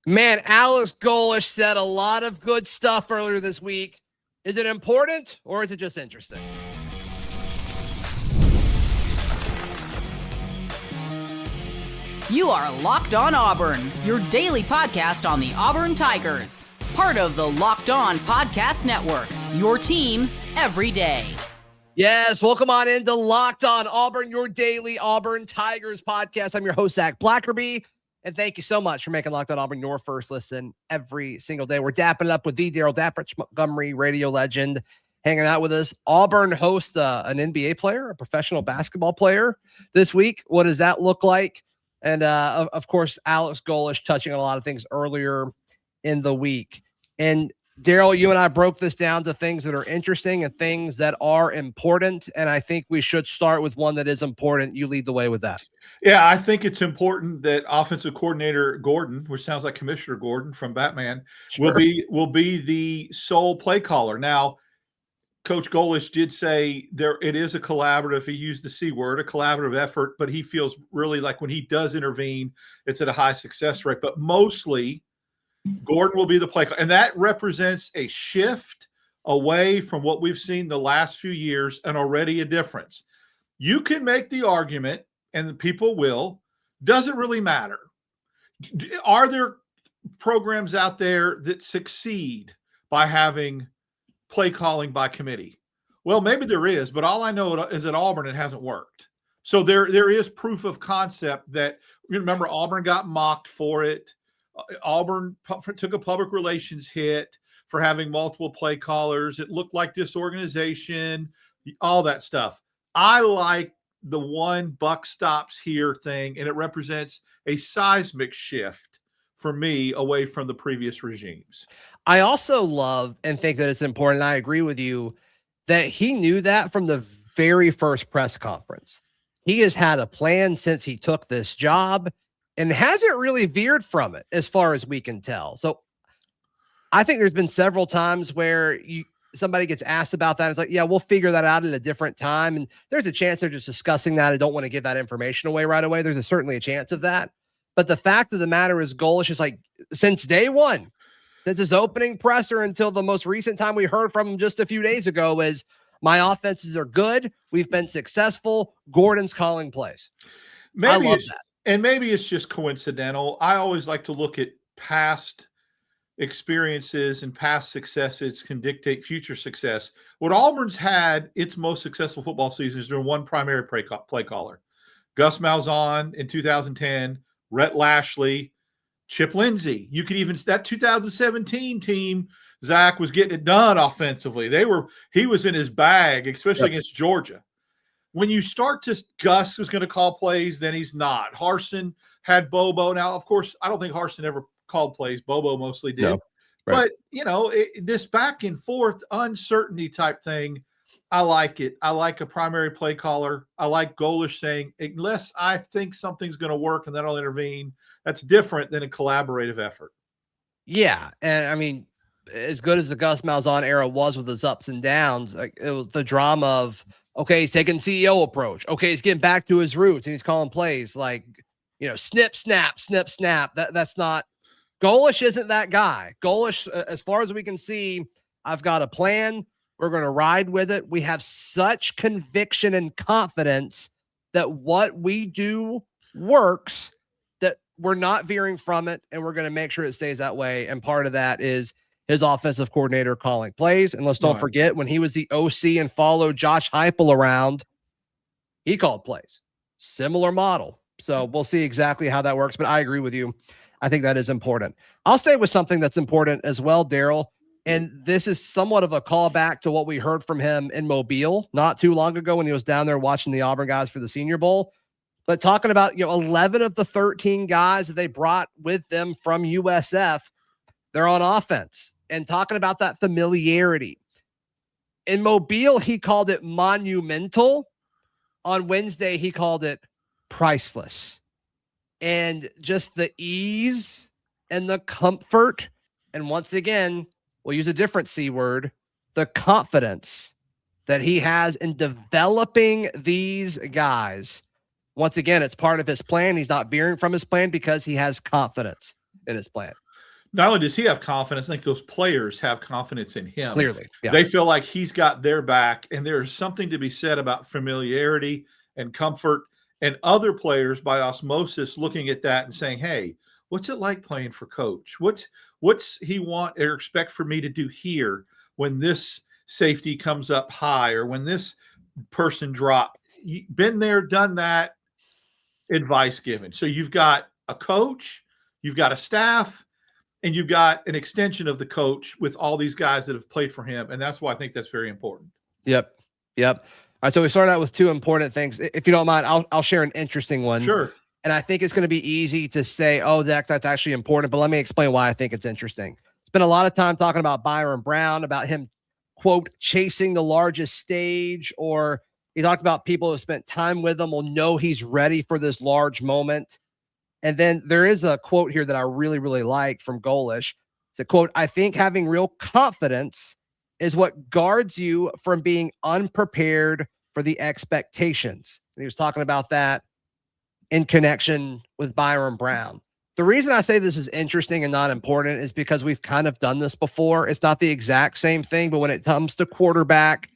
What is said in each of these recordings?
Man, Alex Golesh said a lot of good stuff earlier this week. Is it important or is it just interesting? You are Locked On Auburn, your daily podcast on the Auburn Tigers. Part of the Locked On Podcast Network, your team every day. Yes, welcome on into Locked On Auburn, your daily Auburn Tigers podcast. I'm your host, Zach Blackerby, and thank you so much for making Locked On Auburn your first listen every single day. We're dapping it up with the Darrell, Dapprich, Montgomery radio legend, hanging out with us. Auburn hosts an NBA player, a professional basketball player this week. What does that look like? And, of course, Alex Golesh touching on a lot of things earlier in the week. And, Darrell, you and I broke this down to things that are interesting and things that are important, and I think we should start with one that is important. You lead the way with that. Yeah, I think it's important that offensive coordinator Gordon, which sounds like Commissioner Gordon from Batman, Sure. will be the sole play caller. Now, Coach Golesh did say it is a collaborative. He used the C word, a collaborative effort, but he feels really like when he does intervene, it's at a high success rate. But mostly, Gordon will be the play caller, and that represents a shift away from what we've seen the last few years, and already a difference. You can make the argument, and the people will, does it really matter? Are there programs out there that succeed by having play calling by committee? Well, maybe there is, but all I know is at Auburn it hasn't worked. So there is proof of concept that, remember, Auburn got mocked for it. Auburn took a public relations hit for having multiple play callers. It looked like disorganization, all that stuff. I like the one buck stops here thing, and it represents a seismic shift for me away from the previous regimes. I also love and think that it's important, and I agree with you, that he knew that from the very first press conference. He has had a plan since he took this job and hasn't really veered from it as far as we can tell. So I think there's been several times where somebody gets asked about that. It's like, yeah, we'll figure that out at a different time. And there's a chance they're just discussing that. I don't want to give that information away right away. There's certainly a chance of that. But the fact of the matter is Golesh is like, since day one, since his opening presser until the most recent time we heard from him just a few days ago, is my offenses are good. We've been successful. Gordon's calling plays. I love that. And maybe it's just coincidental. I always like to look at past experiences and past successes can dictate future success. What Auburn's had its most successful football season has been one primary play caller. Gus Malzahn in 2010, Rhett Lashley, Chip Lindsey. You could even, that 2017 team, Zach, was getting it done offensively. He was in his bag, especially against Georgia. When you start to, Gus is going to call plays, then he's not. Harsin had Bobo. Now, of course, I don't think Harsin ever called plays. Bobo mostly did. No, right. But, this back and forth uncertainty type thing, I like it. I like a primary play caller. I like Golesh saying, unless I think something's going to work and then I'll intervene. That's different than a collaborative effort. Yeah. And I mean, as good as the Gus Malzahn era was with his ups and downs, like, it was the drama of, okay, he's taking CEO approach. Okay, he's getting back to his roots and he's calling plays like, snip, snap, snip, snap. That's not, Golesh isn't that guy. Golesh, as far as we can see, I've got a plan. We're going to ride with it. We have such conviction and confidence that what we do works, that we're not veering from it, and we're going to make sure it stays that way. And part of that is his offensive coordinator calling plays. And let's don't forget, when he was the OC and followed Josh Heupel around, he called plays. Similar model. So we'll see exactly how that works. But I agree with you. I think that is important. I'll stay with something that's important as well, Darrell. And this is somewhat of a callback to what we heard from him in Mobile not too long ago when he was down there watching the Auburn guys for the Senior Bowl. But talking about, 11 of the 13 guys that they brought with them from USF, they're on offense, and talking about that familiarity. In Mobile, he called it monumental. On Wednesday, he called it priceless. And just the ease and the comfort, and once again, we'll use a different C word, the confidence that he has in developing these guys. Once again, it's part of his plan. He's not veering from his plan because he has confidence in his plan. Not only does he have confidence, I think those players have confidence in him. Clearly, yeah. They feel like he's got their back, and there's something to be said about familiarity and comfort, and other players by osmosis looking at that and saying, hey, what's it like playing for coach? What's he want or expect for me to do here when this safety comes up high or when this person dropped? Been there, done that, advice given. So you've got a coach, you've got a staff, and you've got an extension of the coach with all these guys that have played for him. And that's why I think that's very important. Yep. All right. So we started out with two important things. If you don't mind, I'll share an interesting one. Sure. And I think it's going to be easy to say, oh, that's actually important. But let me explain why I think it's interesting. Spent a lot of time talking about Byrum Brown, about him, quote, chasing the largest stage, or he talked about people who spent time with him will know he's ready for this large moment. And then there is a quote here that I really, really like from Golesh. It's a quote, I think having real confidence is what guards you from being unprepared for the expectations. And he was talking about that in connection with Byrum Brown. The reason I say this is interesting and not important is because we've kind of done this before. It's not the exact same thing, but when it comes to quarterback,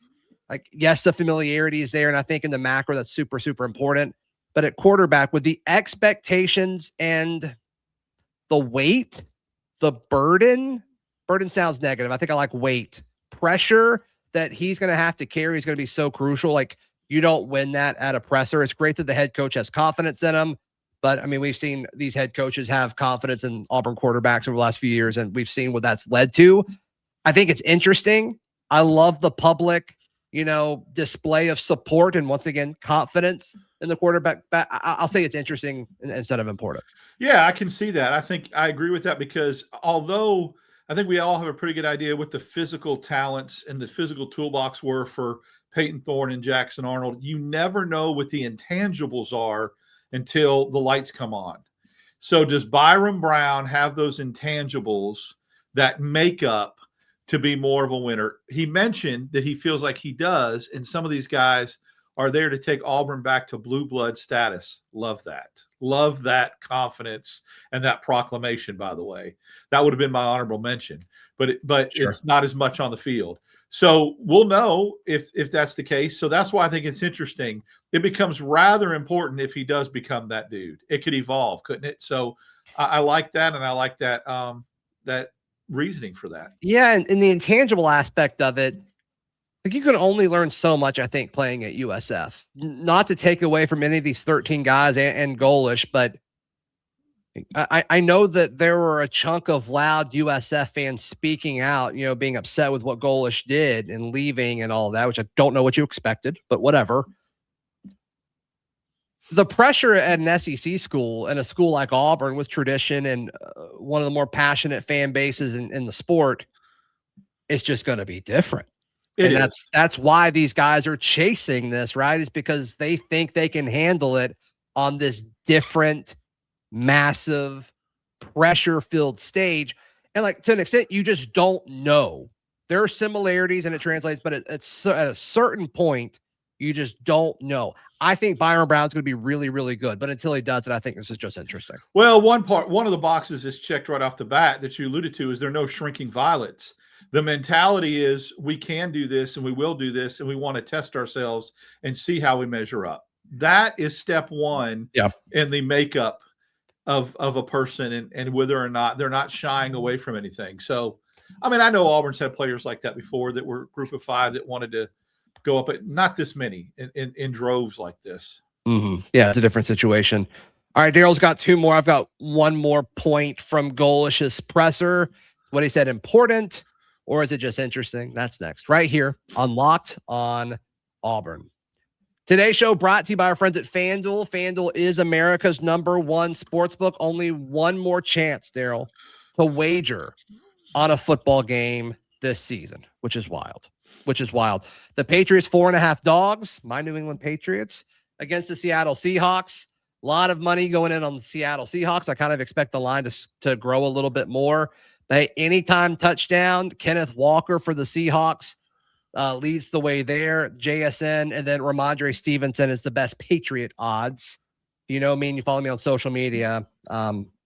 like, yes, the familiarity is there. And I think in the macro, that's super, super important. But at quarterback, with the expectations and the weight, the burden sounds negative. I think I like weight. Pressure that he's going to have to carry is going to be so crucial. Like, you don't win that at a presser. It's great that the head coach has confidence in him. But, I mean, we've seen these head coaches have confidence in Auburn quarterbacks over the last few years, and we've seen what that's led to. I think it's interesting. I love the public, display of support and, once again, confidence in the quarterback. I'll say it's interesting instead of important. Yeah, I can see that. I think I agree with that because although I think we all have a pretty good idea what the physical talents and the physical toolbox were for Peyton Thorne and Jackson Arnold, you never know what the intangibles are until the lights come on. So does Byrum Brown have those intangibles that make up to be more of a winner? He mentioned that he feels like he does, and some of these guys are there to take Auburn back to blue blood status. Love that. Love that confidence and that proclamation, by the way. That would have been my honorable mention, but sure, it's not as much on the field. So we'll know if that's the case. So that's why I think it's interesting. It becomes rather important if he does become that dude. It could evolve, couldn't it? So I like that, and I like that that reasoning for that. Yeah, and in the intangible aspect of it, like, you can only learn so much, I think, playing at USF. Not to take away from any of these 13 guys and Golesh, but I know that there were a chunk of loud USF fans speaking out, being upset with what Golesh did and leaving and all that, which I don't know what you expected, but whatever. The pressure at an SEC school and a school like Auburn with tradition and one of the more passionate fan bases in the sport is just going to be different. And that's why these guys are chasing this, right? It's because they think they can handle it on this different, massive, pressure-filled stage. And, like, to an extent, you just don't know. There are similarities and it translates, but at a certain point, you just don't know. I think Byrum Brown's going to be really, really good, but until he does it, I think this is just interesting. Well, one of the boxes is checked right off the bat that you alluded to is there are no shrinking violets. The mentality is we can do this and we will do this, and we want to test ourselves and see how we measure up. That is step one in the makeup of a person and whether or not they're not shying away from anything. So, I mean, I know Auburn's had players like that before that were a group of five that wanted to go up, but not this many in droves like this. Mm-hmm. Yeah, it's a different situation. All right, Darrell's got two more. I've got one more point from Golesh's presser. What he said, important, or is it just interesting? That's next, right here on Locked on Auburn. Today's show brought to you by our friends at FanDuel. FanDuel is America's #1 sportsbook. Only one more chance, Darrell, to wager on a football game this season, which is wild. The Patriots 4.5 dogs, my New England Patriots, against the Seattle Seahawks. A lot of money going in on the Seattle Seahawks. I kind of expect the line to grow a little bit more. But anytime touchdown, Kenneth Walker for the Seahawks leads the way there. JSN, and then Ramondre Stevenson is the best Patriot odds. You know me and you follow me on social media.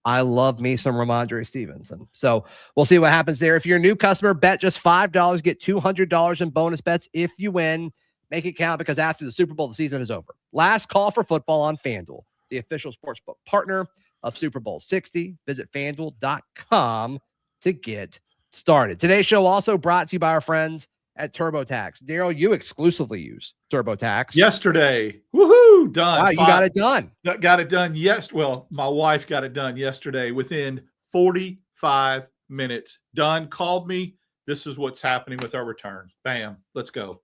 I love me some Ramondre Stevenson. So we'll see what happens there. If you're a new customer, bet just $5, get $200 in bonus bets if you win. Make it count, because after the Super Bowl, the season is over. Last call for football on FanDuel, the official sportsbook partner of Super Bowl 60. Visit FanDuel.com to get started. Today's show also brought to you by our friends at TurboTax. Darrell, you exclusively use TurboTax. Yesterday. Woohoo! Done. Wow, you got it done. Got it done. Yes. Well, my wife got it done yesterday within 45 minutes. Done. Called me. This is what's happening with our return. Bam. Let's go.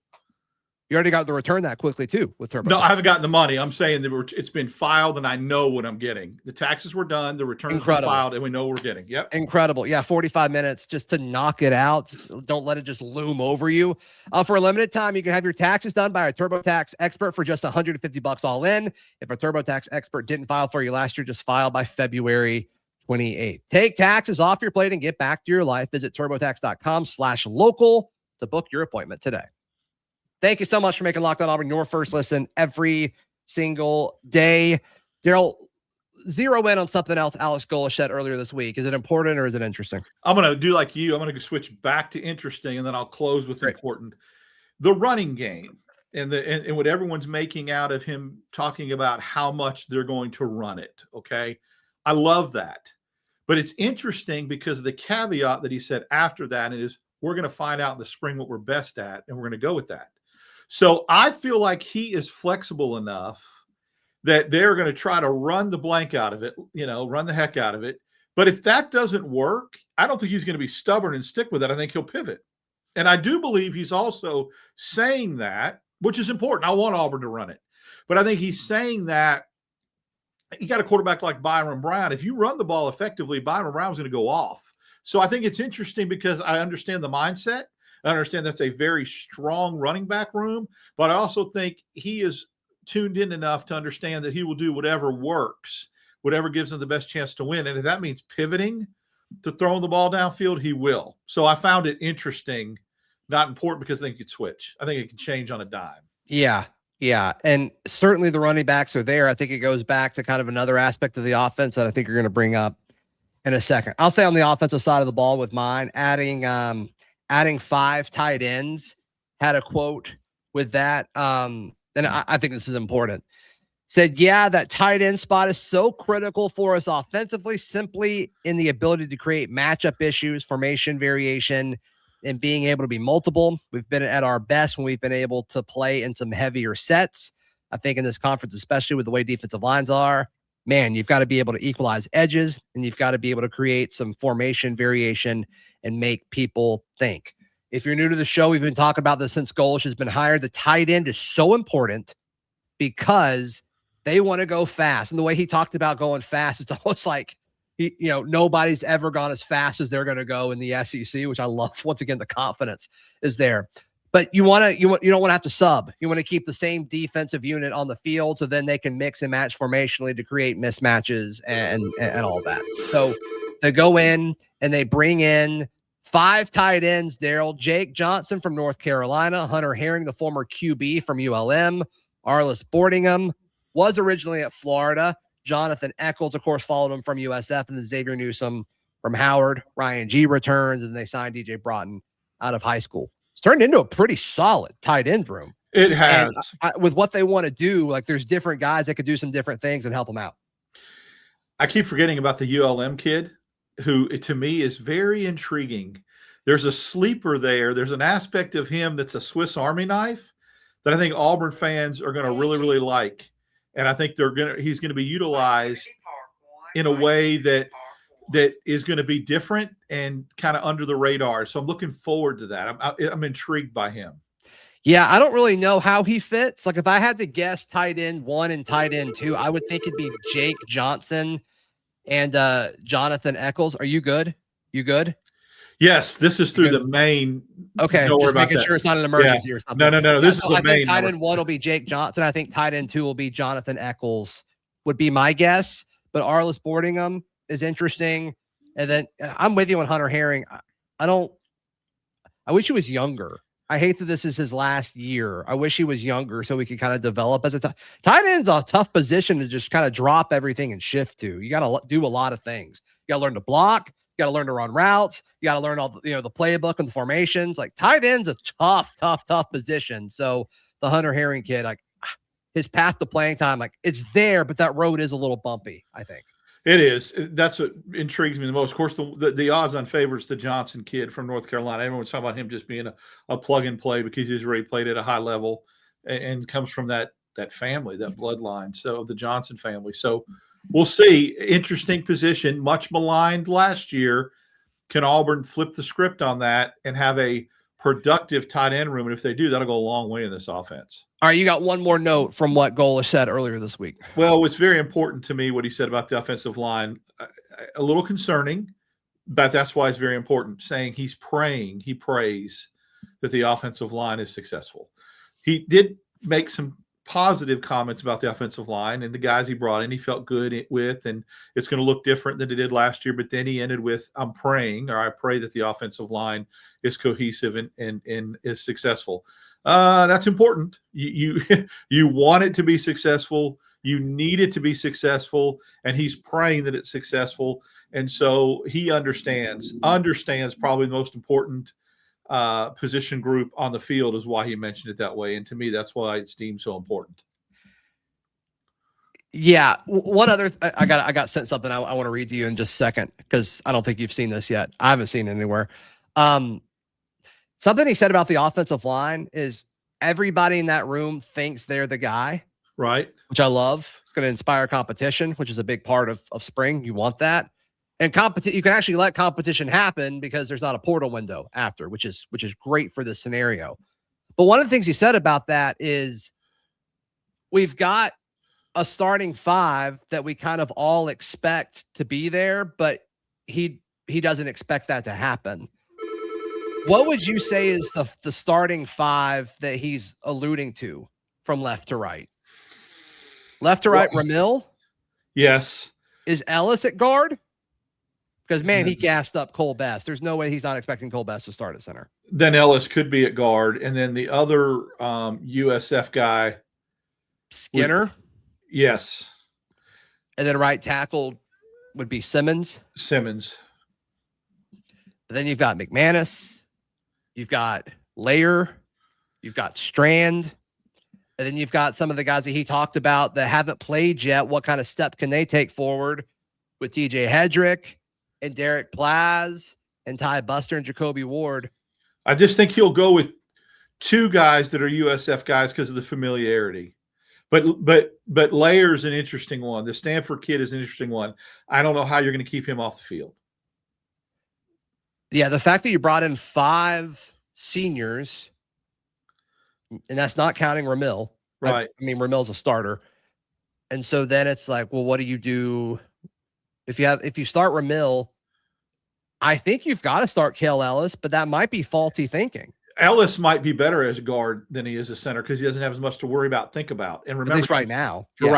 You already got the return that quickly too with TurboTax. No, I haven't gotten the money. I'm saying that it's been filed and I know what I'm getting. The taxes were done. The returns were filed and we know what we're getting. Yep. Incredible. Yeah. 45 minutes just to knock it out. Don't let it just loom over you. For a limited time, you can have your taxes done by a TurboTax expert for just $150 all in. If a TurboTax expert didn't file for you last year, just file by February 28th. Take taxes off your plate and get back to your life. Visit TurboTax.com/local to book your appointment today. Thank you so much for making Locked On Auburn your first listen every single day. Darrell, zero in on something else Alex Golesh said earlier this week. Is it important or is it interesting? I'm going to do like you. I'm going to switch back to interesting, and then I'll close with important. The running game and what everyone's making out of him talking about how much they're going to run it, okay? I love that. But it's interesting because of the caveat that he said after that is we're going to find out in the spring what we're best at, and we're going to go with that. So I feel like he is flexible enough that they're going to try to run the blank out of it, run the heck out of it. But if that doesn't work, I don't think he's going to be stubborn and stick with it. I think he'll pivot. And I do believe he's also saying that, which is important. I want Auburn to run it. But I think he's saying that you got a quarterback like Byrum Brown. If you run the ball effectively, Byrum Brown's going to go off. So I think it's interesting because I understand the mindset. I understand that's a very strong running back room, but I also think he is tuned in enough to understand that he will do whatever works, whatever gives him the best chance to win. And if that means pivoting to throwing the ball downfield, he will. So I found it interesting, not important because I think it could switch. I think it can change on a dime. Yeah. Yeah. And certainly the running backs are there. I think it goes back to kind of another aspect of the offense that I think you're going to bring up in a second. I'll say on the offensive side of the ball with mine, adding 5 tight ends, had a quote with that. And I think this is important. Said, yeah, that tight end spot is so critical for us offensively, simply in the ability to create matchup issues, formation variation, and being able to be multiple. We've been at our best when we've been able to play in some heavier sets. I think in this conference, especially with the way defensive lines are, man, you've got to be able to equalize edges, and you've got to be able to create some formation variation and make people think. If you're new to the show, we've been talking about this since Golesh has been hired. The tight end is so important because they want to go fast. And the way he talked about going fast, it's almost like, nobody's ever gone as fast as they're going to go in the SEC, which I love. Once again, the confidence is there. But you don't want to have to sub. You want to keep the same defensive unit on the field so then they can mix and match formationally to create mismatches and all that. So they go in and they bring in 5 tight ends, Darrell. Jake Johnson from North Carolina, Hunter Herring, the former QB from ULM, Arlis Boardingham was originally at Florida. Jonathan Eccles, of course, followed him from USF, and then Xavier Newsome from Howard. Ryan G returns, and they signed DJ Broughton out of high school. It's turned into a pretty solid tight end room. It has. With what they want to do, like there's different guys that could do some different things and help them out. I keep forgetting about the ULM kid, who to me is very intriguing. There's a sleeper there. There's an aspect of him that's a Swiss Army knife that I think Auburn fans are going to really, really like. And I think he's going to be utilized in a way that is going to be different and kind of under the radar. So I'm looking forward to that. I'm intrigued by him. Yeah, I don't really know how he fits. Like if I had to guess tight end 1 and tight end 2, I would think it'd be Jake Johnson and Jonathan Eccles. Are you good? You good? Yes, this is through the main. Okay, don't worry just about making that. sure it's not an emergency or something. No. This is the I main. think tight end 1 will be Jake Johnson. I think tight end 2 will be Jonathan Eccles, would be my guess. But Arlis Boardingham is interesting. And then I'm with you on Hunter Herring. I wish he was younger. I hate that this is his last year. I wish he was younger so we could kind of develop as a tight end's a tough position to just kind of drop everything and shift to. You got to do a lot of things. You got to learn to block. You got to learn to run routes. You got to learn all the playbook and the formations. Like tight end's a tough position. So the Hunter Herring kid, like his path to playing time, like it's there, but that road is a little bumpy, I think. It is. That's what intrigues me the most. Of course, the odds on favors the Johnson kid from North Carolina. Everyone's talking about him just being a plug and play because he's already played at a high level and comes from that family, that bloodline. So the Johnson family. So we'll see. Interesting position, much maligned last year. Can Auburn flip the script on that and have a productive tight end room? And if they do, that'll go a long way in this offense. All right, you got one more note from what Golesh said earlier this week. Well, it's very important to me what he said about the offensive line. A little concerning, but that's why it's very important. Saying he prays that the offensive line is successful. He did make some positive comments about the offensive line and the guys he brought in. He felt good with, and it's going to look different than it did last year. But then he ended with, I pray that the offensive line is cohesive and is successful. That's important. You want it to be successful. You need it to be successful, and he's praying that it's successful. And so he understands probably the most important position group on the field is why he mentioned it that way. And to me, that's why it's deemed so important. Yeah. One other, I got sent something I want to read to you in just a second because I don't think you've seen this yet. I haven't seen it anywhere. Something he said about the offensive line is everybody in that room thinks they're the guy. Right. Which I love. It's going to inspire competition, which is a big part of spring. You want that. And you can actually let competition happen because there's not a portal window after, which is great for this scenario. But one of the things he said about that is we've got a starting five that we kind of all expect to be there, but he doesn't expect that to happen. What would you say is the starting five that he's alluding to from left to right? Left to right, Ramil? Yes. Is Ellis at guard? Because, man, he gassed up Cole Best. There's no way he's not expecting Cole Best to start at center. Then Ellis could be at guard. And then the other USF guy. Skinner? Yes. And then right tackle would be Simmons. But then you've got McManus. You've got Layer. You've got Strand. And then you've got some of the guys that he talked about that haven't played yet. What kind of step can they take forward with TJ Hedrick and Derek Plaz and Ty Buster and Jacoby Ward? I just think he'll go with two guys that are USF guys because of the familiarity. But Layer's an interesting one. The Stanford kid is an interesting one. I don't know how you're going to keep him off the field. Yeah, the fact that you brought in 5 seniors, and that's not counting Ramil. Right. I mean, Ramil's a starter. And so then it's like, well, what do you do if you start Ramil? I think you've got to start Kale Ellis, but that might be faulty thinking. Ellis might be better as a guard than he is a center because he doesn't have as much to worry about, think about. And remember, at least right now. For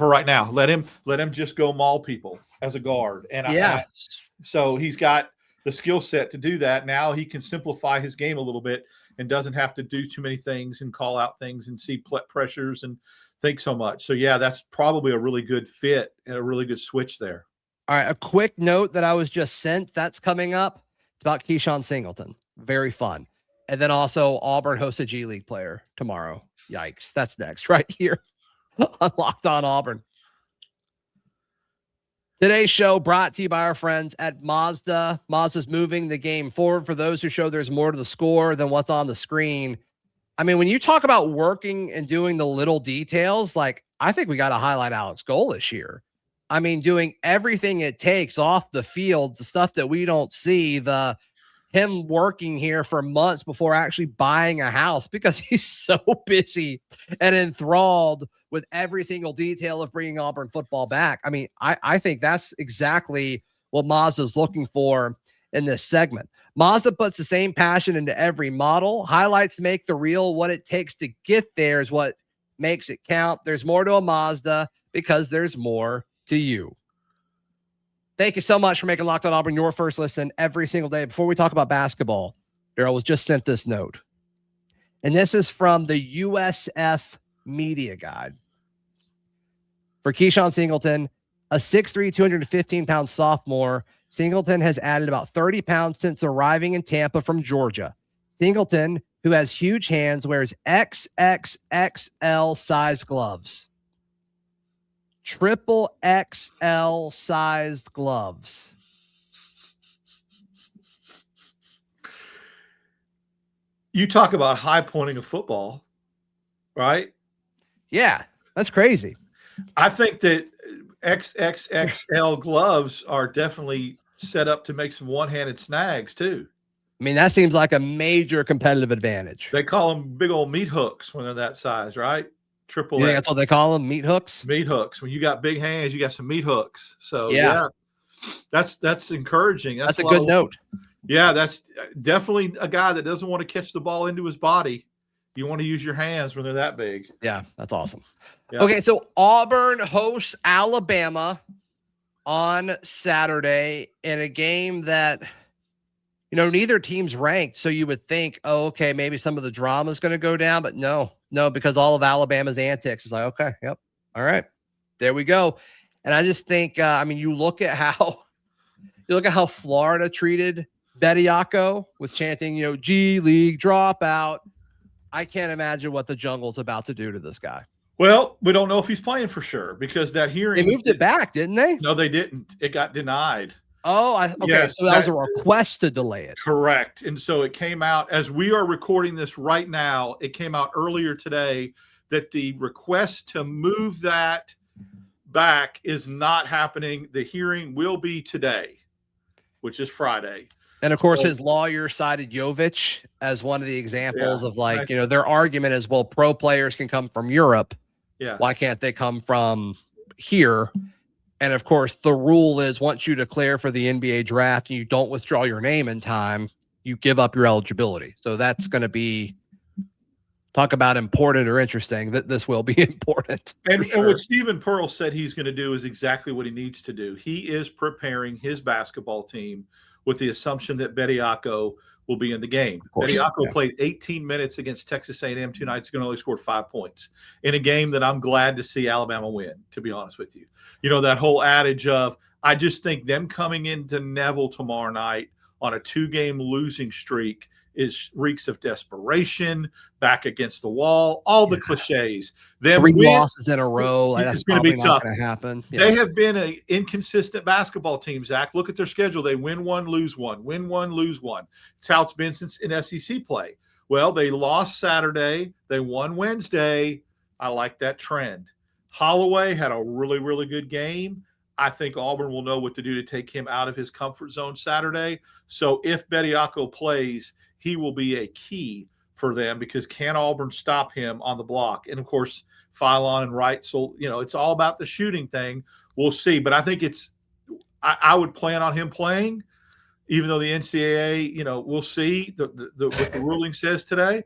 right now, let him just go maul people as a guard. And so he's got the skill set to do that. Now he can simplify his game a little bit and doesn't have to do too many things and call out things and see pressures and think so much. So yeah, that's probably a really good fit and a really good switch there. All right, a quick note that I was just sent that's coming up. It's about Keyshawn Singleton. Very fun. And then also Auburn hosts a G League player tomorrow. Yikes. That's next right here on Locked On Auburn. Today's show brought to you by our friends at Mazda. Mazda's moving the game forward. For those who show there's more to the score than what's on the screen. I mean, when you talk about working and doing the little details, like I think we got to highlight Alex Golesh here. I mean, doing everything it takes off the field, the stuff that we don't see, him working here for months before actually buying a house because he's so busy and enthralled with every single detail of bringing Auburn football back. I mean, I think that's exactly what Mazda's looking for in this segment. Mazda puts the same passion into every model. Highlights make the real. What it takes to get there is what makes it count. There's more to a Mazda because there's more to you. Thank you so much for making Locked On Auburn your first listen every single day. Before we talk about basketball, Darrell was just sent this note. And this is from the USF Media Guide. For Keyshawn Singleton, a 6'3", 215-pound sophomore, Singleton has added about 30 pounds since arriving in Tampa from Georgia. Singleton, who has huge hands, wears XXXL size gloves. Triple XL sized gloves. You talk about high pointing of football, right? Yeah, that's crazy. I think that XXXL gloves are definitely set up to make some one-handed snags too. I mean, that seems like a major competitive advantage. They call them big old meat hooks when they're that size, right? Triple You think X. that's what they call them? Meat hooks? Meat hooks. When you got big hands, you got some meat hooks. So yeah, that's encouraging. That's a good note. Yeah, that's definitely a guy that doesn't want to catch the ball into his body. You want to use your hands when they're that big. Yeah, that's awesome. Yeah. Okay, so Auburn hosts Alabama on Saturday in a game that, you know, neither team's ranked. So you would think, oh, okay, maybe some of the drama is going to go down, but no, because all of Alabama's antics is like, okay, yep, all right, there we go. And I just think, I mean, you look at how Florida treated Bediako with chanting, you know, G League dropout. I can't imagine what the jungle's about to do to this guy. Well, we don't know if he's playing for sure because that hearing. They moved it back, didn't they? No, they didn't. It got denied. Oh, okay. Yes, So that was a request to delay it. Correct. And so it came out as we are recording this right now. It came out earlier today that the request to move that back is not happening. The hearing will be today, which is Friday. And of course, his lawyer cited Jovic as one of the examples of like, you know, their argument is, well, pro players can come from Europe. Yeah. Why can't they come from here? And of course, the rule is once you declare for the NBA draft and you don't withdraw your name in time, you give up your eligibility. So that's going to be, talk about important or interesting, that this will be important. And what Stephen Pearl said he's going to do is exactly what he needs to do. He is preparing his basketball team with the assumption that Bediako will be in the game. Bediako played 18 minutes against Texas A&M 2 nights ago and only scored 5 points in a game that I'm glad to see Alabama win, to be honest with you. You know, that whole adage of, I just think them coming into Neville tomorrow night on a 2-game losing streak reeks of desperation, back against the wall, all the cliches. Them 3 losses in a row. It's going to be tough. Going to happen. Yeah. They have been an inconsistent basketball team, Zach. Look at their schedule. They win one, lose one, win one, lose one. It's how it's been since in SEC play. Well, they lost Saturday. They won Wednesday. I like that trend. Holloway had a really, really good game. I think Auburn will know what to do to take him out of his comfort zone Saturday. So if Bediako plays, he will be a key for them because can Auburn stop him on the block? And, of course, Philon and Wright. So, you know, it's all about the shooting thing. We'll see. But I think I would plan on him playing, even though the NCAA, you know, we'll see what the ruling says today.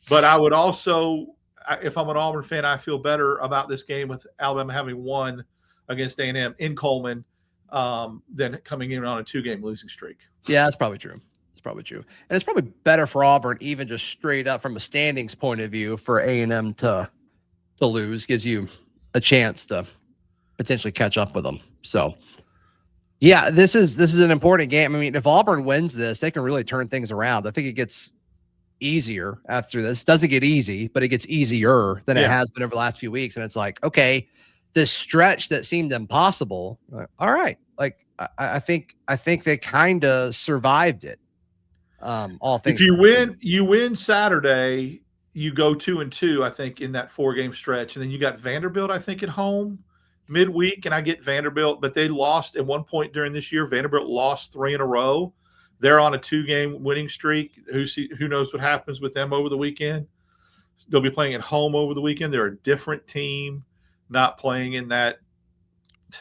But I would also, if I'm an Auburn fan, I feel better about this game with Alabama having won against A&M in Coleman than coming in on a 2-game losing streak. Yeah, that's probably true. It's probably true. And it's probably better for Auburn, even just straight up from a standings point of view, for A&M to lose. Gives you a chance to potentially catch up with them. So, yeah, this is an important game. I mean, if Auburn wins this, they can really turn things around. I think it gets easier after this. It doesn't get easy, but it gets easier than it has been over the last few weeks. And it's like, okay, this stretch that seemed impossible, all right. Like, I think they kind of survived it. All things. If you win Saturday, you go 2-2, I think, in that 4-game stretch. And then you got Vanderbilt, I think, at home midweek. And I get Vanderbilt, but they lost at one point during this year. Vanderbilt lost 3 in a row. They're on a 2-game winning streak. Who knows what happens with them over the weekend? They'll be playing at home over the weekend. They're a different team, not playing in that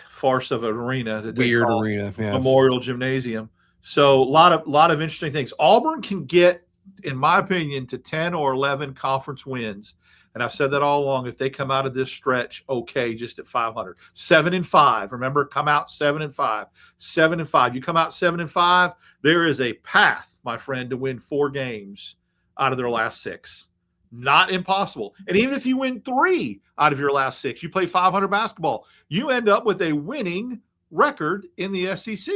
farce of an arena. Weird arena. Yeah. Memorial Gymnasium. So a lot of interesting things. Auburn can get, in my opinion, to 10 or 11 conference wins. And I've said that all along. If they come out of this stretch, okay, just at 500, 7-5. Remember, come out 7-5, 7-5. You come out 7-5. There is a path, my friend, to win 4 games out of their last 6. Not impossible. And even if you win 3 out of your last 6, you play 500 basketball, you end up with a winning record in the SEC.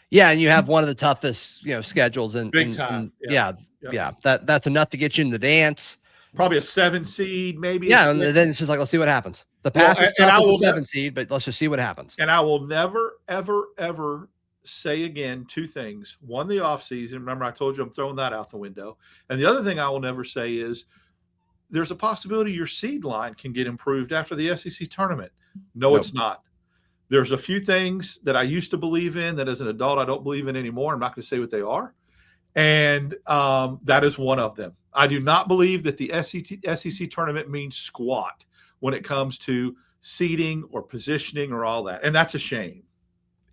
Yeah, and you have one of the toughest, schedules in Big time. That's enough to get you in the dance. Probably a 7 seed, maybe. Yeah, and then it's just like, let's see what happens. The path is tough as a 7 seed, but let's just see what happens. And I will never, ever, ever say again 2 things. One, the offseason. Remember, I told you I'm throwing that out the window. And the other thing I will never say is there's a possibility your seed line can get improved after the SEC tournament. No, it's not. There's a few things that I used to believe in that as an adult I don't believe in anymore. I'm not going to say what they are. And that is one of them. I do not believe that the SEC tournament means squat when it comes to seeding or positioning or all that. And that's a shame.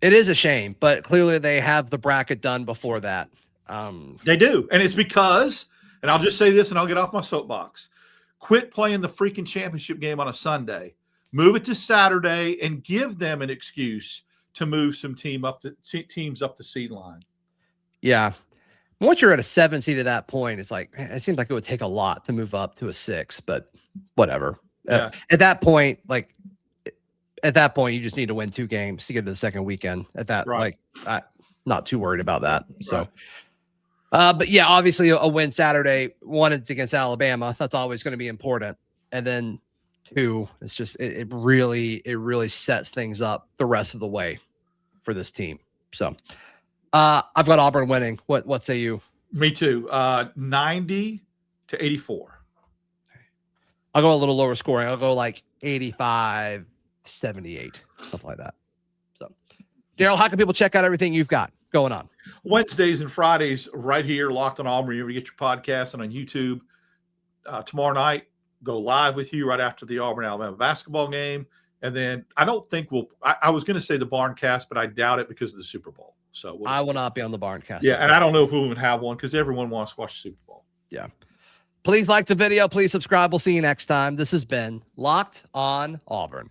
It is a shame, but clearly they have the bracket done before that. They do. And it's because, and I'll just say this and I'll get off my soapbox, quit playing the freaking championship game on a Sunday. Move it to Saturday and give them an excuse to move some teams up the seed line. Yeah. Once you're at a 7 seed at that point, it's like, it seems like it would take a lot to move up to a 6, but whatever. Yeah. At that point, you just need to win 2 games to get to the second weekend. I'm not too worried about that. So, but yeah, obviously a win Saturday. 1, it's against Alabama. That's always going to be important. And then 2, it's just, it really sets things up the rest of the way for this team. So, I've got Auburn winning. What say you? Me too. 90-84. I'll go a little lower scoring. I'll go like 85-78, something like that. So, Darrell, how can people check out everything you've got going on? Wednesdays and Fridays right here, Locked on Auburn. You ever get your podcast and on YouTube. Tomorrow night, go live with you right after the Auburn-Alabama basketball game. And then I don't think I was going to say the Barncast, but I doubt it because of the Super Bowl. So I will not be on the Barncast. Yeah, and I don't know if we'll even have one because everyone wants to watch the Super Bowl. Yeah. Please like the video. Please subscribe. We'll see you next time. This has been Locked on Auburn.